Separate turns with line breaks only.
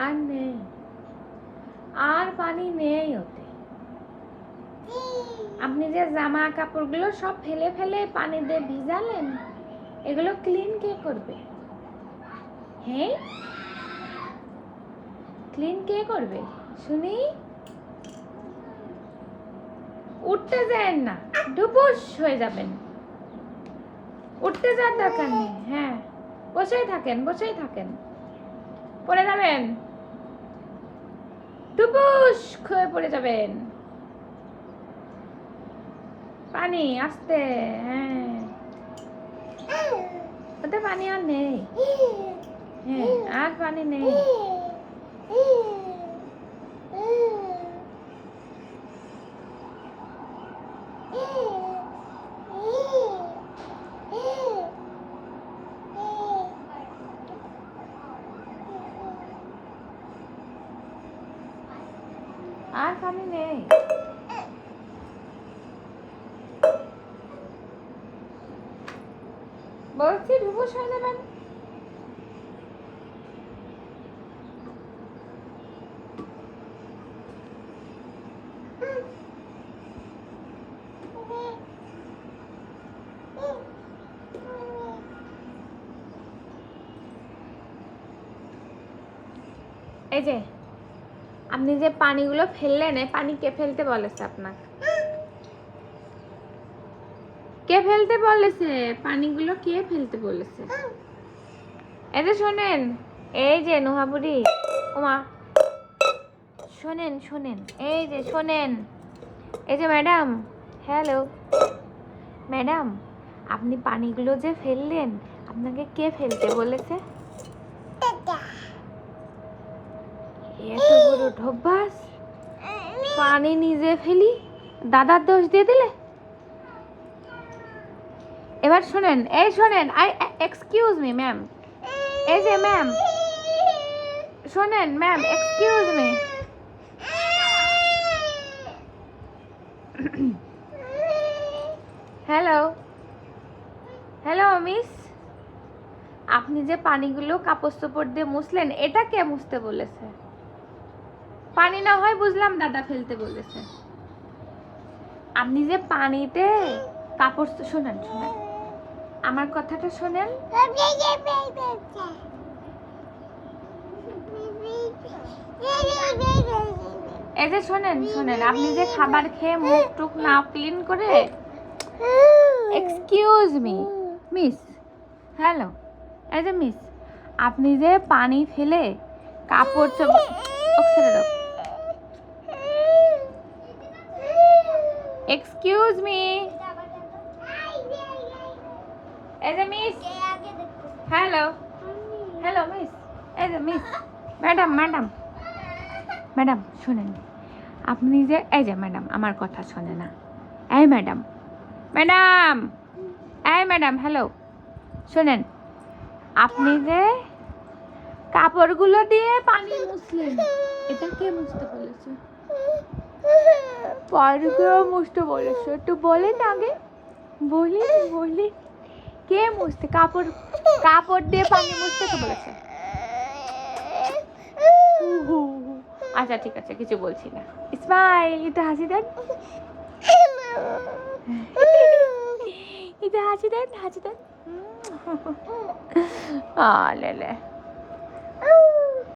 আর নেই, আর পানি নেই ওতে। আপনি যে জামা কাপড়গুলো সব ফেলে ফেলে পানি দিয়ে ভিজালেন, এগুলো ক্লিন কে করবে? হ্যাঁ, ক্লিন কে করবে শুনি? উঠতে যান না, ডুবুস হয়ে যাবেন। উঠতে যাওয়ার দরকার নেই। হ্যাঁ, বসেই থাকেন, বসেই থাকেন, পড়ে যাবেন, ডুবুস হয়ে পড়ে যাবেন। পানি আসতে, হ্যাঁ, ওতে পানি আর নেই। হ্যাঁ, আর পানি নেই। আর পানি নেই। বলছি ডুবুস হয়ে যাবেন। এই যে আপনি যে পানিগুলো ফেললেন, এই পানি কে ফেলতে বলেছে আপনাকে? কে ফেলতে বলেছে? পানিগুলো কে ফেলতে বলেছে? এই যে শোনেন, এই যে নুহাবুড়ি, ওমা শোনেন শোনেন, এই যে শোনেন, এই যে ম্যাডাম, হ্যালো ম্যাডাম, আপনি পানিগুলো যে ফেললেন, আপনাকে কে ফেলতে বলেছে? এত বড় ঢোবাস, পানি নিজে ফেলি, দাদার দোষ দিয়ে দিলে। এবার শোনেন, এই শোনেন, এক্সকিউজ মি ম্যাম, এই যে ম্যাম শোনেন, ma'am excuse me, hello hello miss, আপনি যে পানিগুলো কাপড় চোপড় দিয়ে মুছলেন, এটা কে মুছতে বলেছে? পানি না হয় বুঝলাম দাদা ফেলতে বলেছে। আপনি যে পানিতে কাপড়, শোনেন শোনেন আমার কথাটা শোনেন, এই যে শোনেন শোনেন, আপনি যে খাবার খেয়ে মুখ টুক না ক্লিন করে, এক্সকিউজ মি মিস, হ্যালো, এই যে মিস, আপনি যে পানি ফেলে কাপড় চোপড়, ছেড়ে দাও, এক্সকিউজ মি, এই যে মিস, হ্যালো হ্যালো মিস, এই যে মিস, ম্যাডাম ম্যাডাম ম্যাডাম শোনেন, আপনি যে, এই যে ম্যাডাম আমার কথা শোনে না, এই ম্যাডাম ম্যাডাম, এই ম্যাডাম হ্যালো, শোনেন, আপনি যে কাপড়গুলো দিয়ে পানি মুছলেন, এটা কে মুছতে বলেছে? পানিগুলো মুছতে বলেছে, একটু বলেন আগে, বলি বলি, কে মুছতে? কাপড়, কাপড় দিয়ে পানি মুছতে কে বলেছে? আচ্ছা ঠিক আছে, কিছু বলছি না, স্মাইল, একটু হাসি দেন, একটু হাসি দেন, হাসি দেন, লে